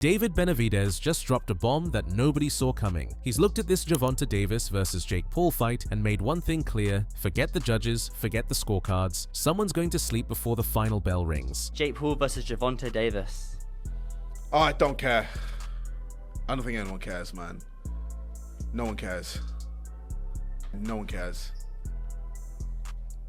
David Benavidez just dropped a bomb that nobody saw coming. He's looked at this Gervonta Davis versus Jake Paul fight and made one thing clear: forget the judges, forget the scorecards. Someone's going to sleep before the final bell rings. Jake Paul versus Gervonta Davis. Oh, I don't care. I don't think anyone cares, man. No one cares. No one cares.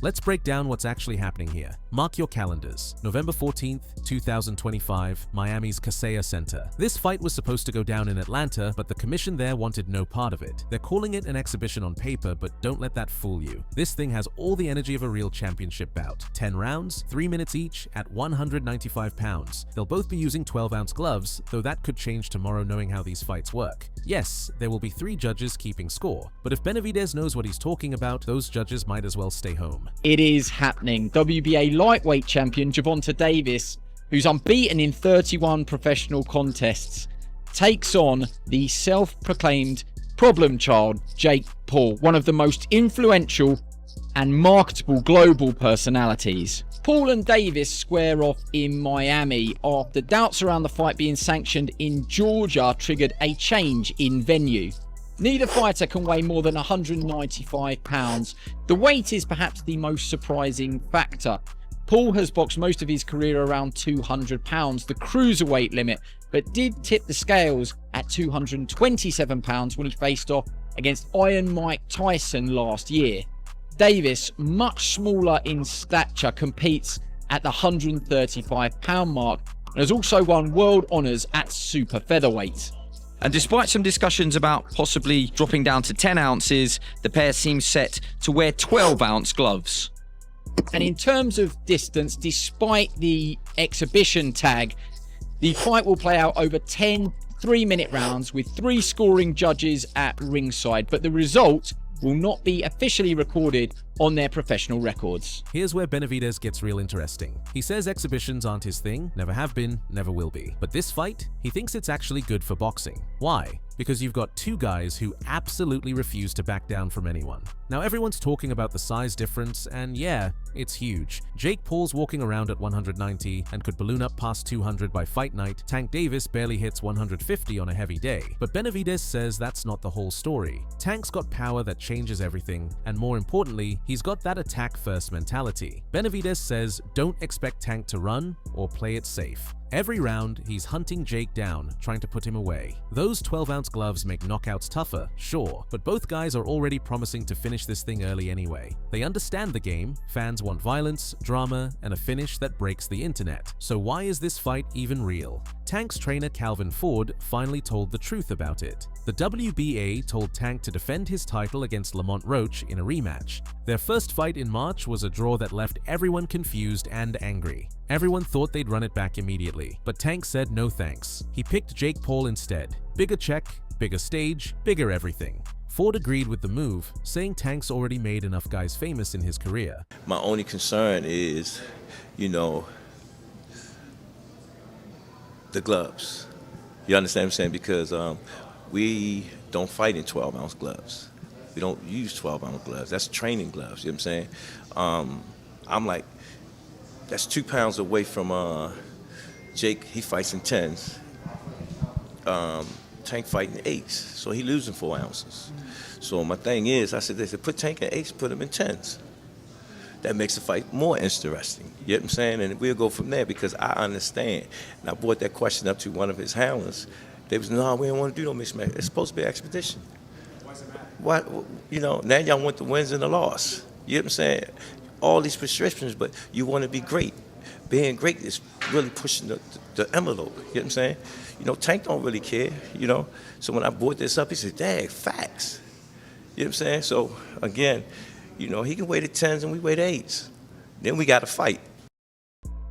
Let's break down what's actually happening here. Mark your calendars. November 14th, 2025, Miami's Kaseya Center. This fight was supposed to go down in Atlanta, but the commission there wanted no part of it. They're calling it an exhibition on paper, but don't let that fool you. This thing has all the energy of a real championship bout. 10 rounds, 3 minutes each, at 195 pounds. They'll both be using 12-ounce gloves, though that could change tomorrow knowing how these fights work. Yes, there will be 3 judges keeping score, but if Benavidez knows what he's talking about, those judges might as well stay home. It is happening. WBA lightweight champion Gervonta Davis, who's unbeaten in 31 professional contests, takes on the self-proclaimed problem child Jake Paul, one of the most influential and marketable global personalities. Paul and Davis square off in Miami after doubts around the fight being sanctioned in Georgia triggered a change in venue. Neither fighter can weigh more than 195 pounds. The weight is perhaps the most surprising factor. Paul has boxed most of his career around 200 pounds, the cruiserweight limit, but did tip the scales at 227 pounds when he faced off against Iron Mike Tyson last year. Davis, much smaller in stature, competes at the 135 pound mark and has also won world honours at super featherweight. And despite some discussions about possibly dropping down to 10 ounces, the pair seems set to wear 12-ounce gloves. And in terms of distance, despite the exhibition tag, the fight will play out over 10 3-minute rounds with 3 scoring judges at ringside, but the result will not be officially recorded on their professional records. Here's where Benavidez gets real interesting. He says exhibitions aren't his thing, never have been, never will be. But this fight, he thinks it's actually good for boxing. Why? Because you've got 2 guys who absolutely refuse to back down from anyone. Now everyone's talking about the size difference, and yeah, it's huge. Jake Paul's walking around at 190 and could balloon up past 200 by fight night. Tank Davis barely hits 150 on a heavy day. But Benavidez says that's not the whole story. Tank's got power that changes everything, and more importantly, he's got that attack-first mentality. Benavidez says don't expect Tank to run or play it safe. Every round, he's hunting Jake down, trying to put him away. Those 12-ounce gloves make knockouts tougher, sure, but both guys are already promising to finish this thing early anyway. They understand the game, fans want violence, drama, and a finish that breaks the internet. So why is this fight even real? Tank's trainer Calvin Ford finally told the truth about it. The WBA told Tank to defend his title against Lamont Roach in a rematch. Their first fight in March was a draw that left everyone confused and angry. Everyone thought they'd run it back immediately, but Tank said no thanks. He picked Jake Paul instead. Bigger check, bigger stage, bigger everything. Ford agreed with the move, saying Tank's already made enough guys famous in his career. My only concern is, the gloves. You understand what I'm saying? Because we don't fight in 12-ounce gloves. We don't use 12-ounce gloves. That's training gloves, you know what I'm saying? I'm like, that's 2 pounds away from Jake. He fights in 10s. Tank fighting 8s, so he losing 4 ounces. So my thing is, I said, they said, put Tank in 8s, put him in 10s. That makes the fight more interesting. You know what I'm saying? And we'll go from there because I understand. And I brought that question up to one of his handlers. They was, no, we don't want to do no mixed match. It's supposed to be an expedition. Why does it matter? What, now y'all want the wins and the loss. You know what I'm saying? All these prescriptions, but you want to be great. Being great is really pushing the envelope. You know what I'm saying? Tank don't really care, So when I brought this up, he said, dang, facts. You know what I'm saying? So, again, he can weigh the 10s and we weigh the 8s. Then we got to fight.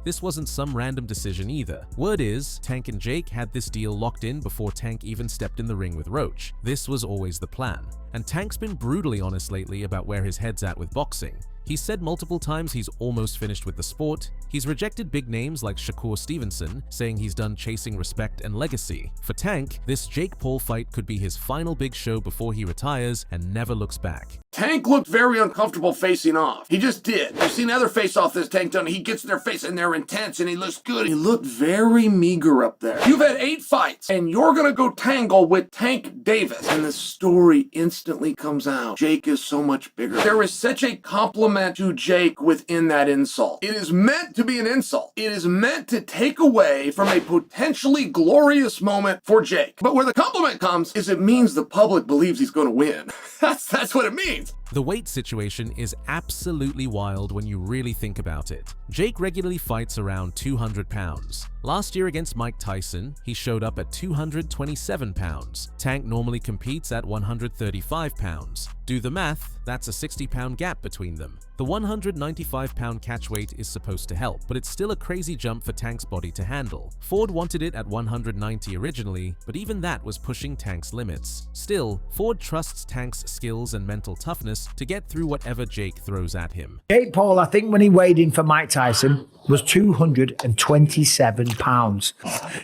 This wasn't some random decision either. Word is, Tank and Jake had this deal locked in before Tank even stepped in the ring with Roach. This was always the plan. And Tank's been brutally honest lately about where his head's at with boxing. He's said multiple times he's almost finished with the sport. He's rejected big names like Shakur Stevenson, saying he's done chasing respect and legacy. For Tank, this Jake Paul fight could be his final big show before he retires and never looks back. Tank looked very uncomfortable facing off. He just did. I've seen other face-offs this Tank done. He gets in their face and they're intense and he looks good. He looked very meager up there. You've had 8 fights and you're gonna go tangle with Tank Davis. And the story instantly comes out. Jake is so much bigger. There is such a compliment to Jake within that insult. It is meant to be an insult. It is meant to take away from a potentially glorious moment for Jake. But where the compliment comes is it means the public believes he's gonna win. That's what it means. The weight situation is absolutely wild when you really think about it. Jake regularly fights around 200 pounds. Last year against Mike Tyson, he showed up at 227 pounds. Tank normally competes at 135 pounds. Do the math, that's a 60-pound gap between them. The 195-pound catch weight is supposed to help, but it's still a crazy jump for Tank's body to handle. Ford wanted it at 190 originally, but even that was pushing Tank's limits. Still, Ford trusts Tank's skills and mental toughness to get through whatever Jake throws at him. Jake Paul, I think when he weighed in for Mike Tyson, was 227 pounds.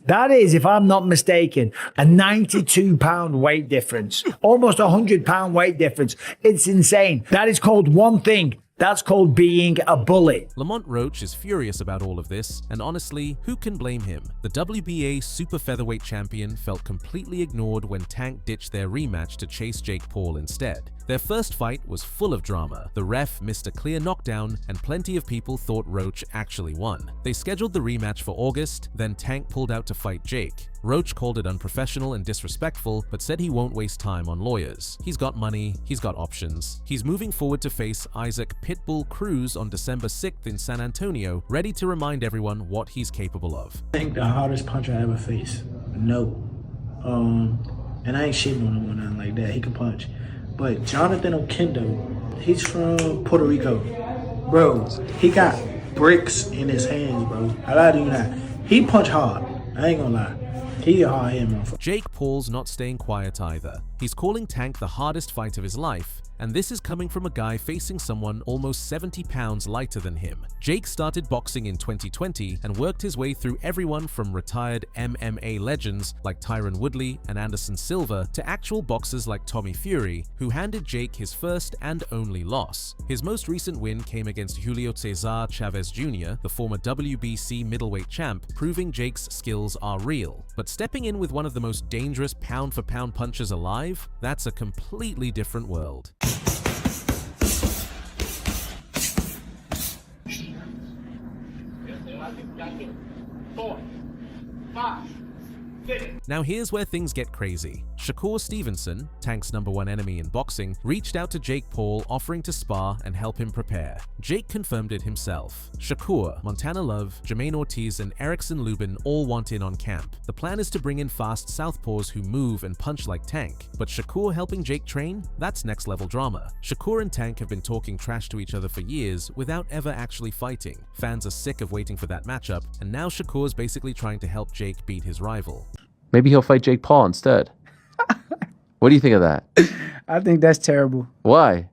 That is, if I'm not mistaken, a 92-pound weight difference. Almost a 100-pound weight difference. It's insane. That is called one thing. That's called being a bully. Lamont Roach is furious about all of this, and honestly, who can blame him? The WBA super featherweight champion felt completely ignored when Tank ditched their rematch to chase Jake Paul instead. Their first fight was full of drama. The ref missed a clear knockdown, and plenty of people thought Roach actually won. They scheduled the rematch for August, then Tank pulled out to fight Jake. Roach called it unprofessional and disrespectful, but said he won't waste time on lawyers. He's got money, he's got options. He's moving forward to face Isaac Pitbull Cruz on December 6th in San Antonio, ready to remind everyone what he's capable of. I think the hardest punch I ever faced, no. And I ain't shitting on him or nothing like that. He can punch. But Jonathan Okendo, he's from Puerto Rico. Bro, he got bricks in his hands, bro. I lie to you not. He punch hard. I ain't gonna lie. He a hard hit, motherfucker. Jake Paul's not staying quiet either. He's calling Tank the hardest fight of his life, and this is coming from a guy facing someone almost 70 pounds lighter than him. Jake started boxing in 2020 and worked his way through everyone from retired MMA legends like Tyron Woodley and Anderson Silva to actual boxers like Tommy Fury, who handed Jake his first and only loss. His most recent win came against Julio Cesar Chavez Jr., the former WBC middleweight champ, proving Jake's skills are real. But stepping in with one of the most dangerous pound-for-pound punchers alive, that's a completely different world. Now here's where things get crazy. Shakur Stevenson, Tank's #1 enemy in boxing, reached out to Jake Paul offering to spar and help him prepare. Jake confirmed it himself. Shakur, Montana Love, Jermaine Ortiz, and Erickson Lubin all want in on camp. The plan is to bring in fast southpaws who move and punch like Tank. But Shakur helping Jake train? That's next level drama. Shakur and Tank have been talking trash to each other for years without ever actually fighting. Fans are sick of waiting for that matchup, and now Shakur's basically trying to help Jake beat his rival. Maybe he'll fight Jake Paul instead. What do you think of that? I think that's terrible. Why?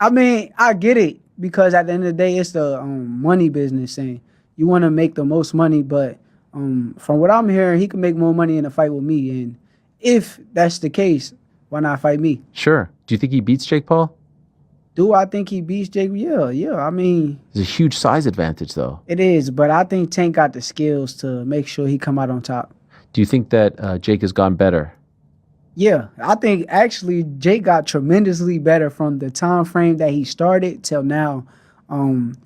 I mean, I get it because at the end of the day, it's the money business, and you want to make the most money. But from what I'm hearing, he can make more money in a fight with me. And if that's the case, why not fight me? Sure. Do you think he beats Jake Paul? Do I think he beats Jake? Yeah. I mean, there's a huge size advantage, though. It is, but I think Tank got the skills to make sure he come out on top. Do you think that Jake has gone better? Yeah, I think actually Jake got tremendously better from the time frame that he started till now. And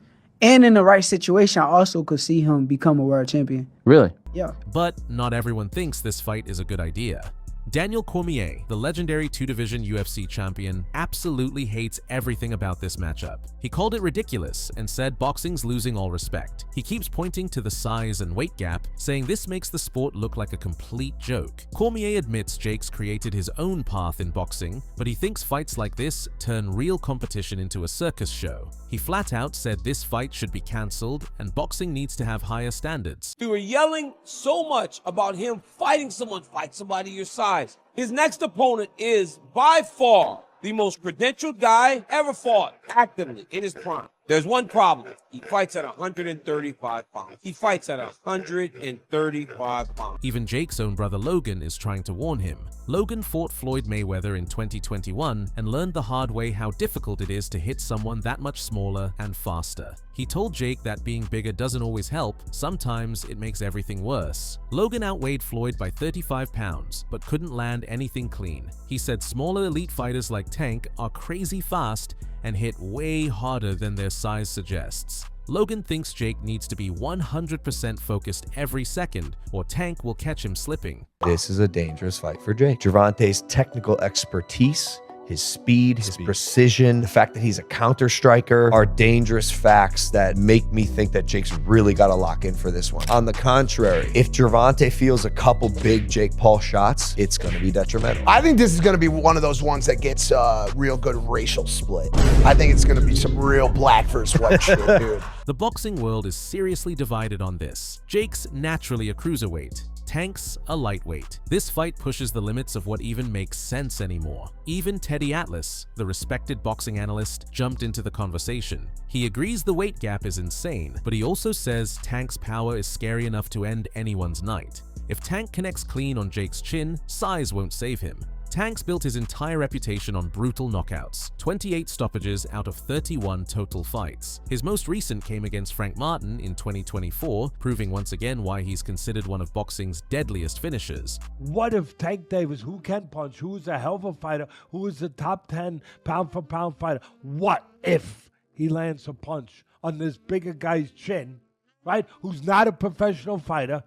in the right situation, I also could see him become a world champion. Really? Yeah. But not everyone thinks this fight is a good idea. Daniel Cormier, the legendary 2-division UFC champion, absolutely hates everything about this matchup. He called it ridiculous and said boxing's losing all respect. He keeps pointing to the size and weight gap, saying this makes the sport look like a complete joke. Cormier admits Jake's created his own path in boxing, but he thinks fights like this turn real competition into a circus show. He flat out said this fight should be cancelled and boxing needs to have higher standards. We were yelling so much about him fighting someone, fight somebody your size. His next opponent is by far the most credentialed guy ever fought actively in his prime. There's one problem. He fights at 135 pounds. He fights at 135 pounds. Even Jake's own brother Logan is trying to warn him. Logan fought Floyd Mayweather in 2021 and learned the hard way how difficult it is to hit someone that much smaller and faster. He told Jake that being bigger doesn't always help, sometimes it makes everything worse. Logan outweighed Floyd by 35 pounds, but couldn't land anything clean. He said smaller elite fighters like Tank are crazy fast and hit way harder than their size suggests. Logan thinks Jake needs to be 100% focused every second, or Tank will catch him slipping. This is a dangerous fight for Jake. Gervonta's technical expertise, his speed, his precision, the fact that he's a counter striker are dangerous facts that make me think that Jake's really got to lock in for this one. On the contrary, if Gervonta feels a couple big Jake Paul shots, it's going to be detrimental. I think this is going to be one of those ones that gets a real good racial split. I think it's going to be some real black versus white shit, dude. The boxing world is seriously divided on this. Jake's naturally a cruiserweight. Tank's a lightweight. This fight pushes the limits of what even makes sense anymore. Even Teddy Atlas, the respected boxing analyst, jumped into the conversation. He agrees the weight gap is insane, but he also says Tank's power is scary enough to end anyone's night. If Tank connects clean on Jake's chin, size won't save him. Tank's built his entire reputation on brutal knockouts, 28 stoppages out of 31 total fights. His most recent came against Frank Martin in 2024, proving once again why he's considered one of boxing's deadliest finishers. What if Tank Davis, who can punch, who is a hell of a fighter, who is a top 10 pound-for-pound fighter, what if he lands a punch on this bigger guy's chin, right, who's not a professional fighter?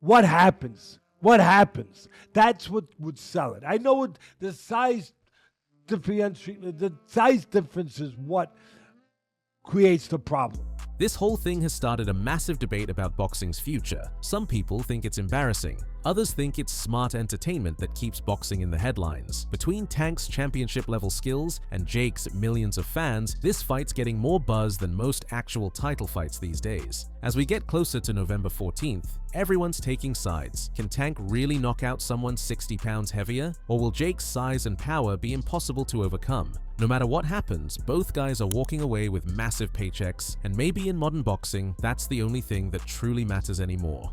What happens? What happens? That's what would sell it. I know the size difference is what creates the problem. This whole thing has started a massive debate about boxing's future. Some people think it's embarrassing. Others think it's smart entertainment that keeps boxing in the headlines. Between Tank's championship-level skills and Jake's millions of fans, this fight's getting more buzz than most actual title fights these days. As we get closer to November 14th, everyone's taking sides. Can Tank really knock out someone 60 pounds heavier? Or will Jake's size and power be impossible to overcome? No matter what happens, both guys are walking away with massive paychecks, and maybe in modern boxing, that's the only thing that truly matters anymore.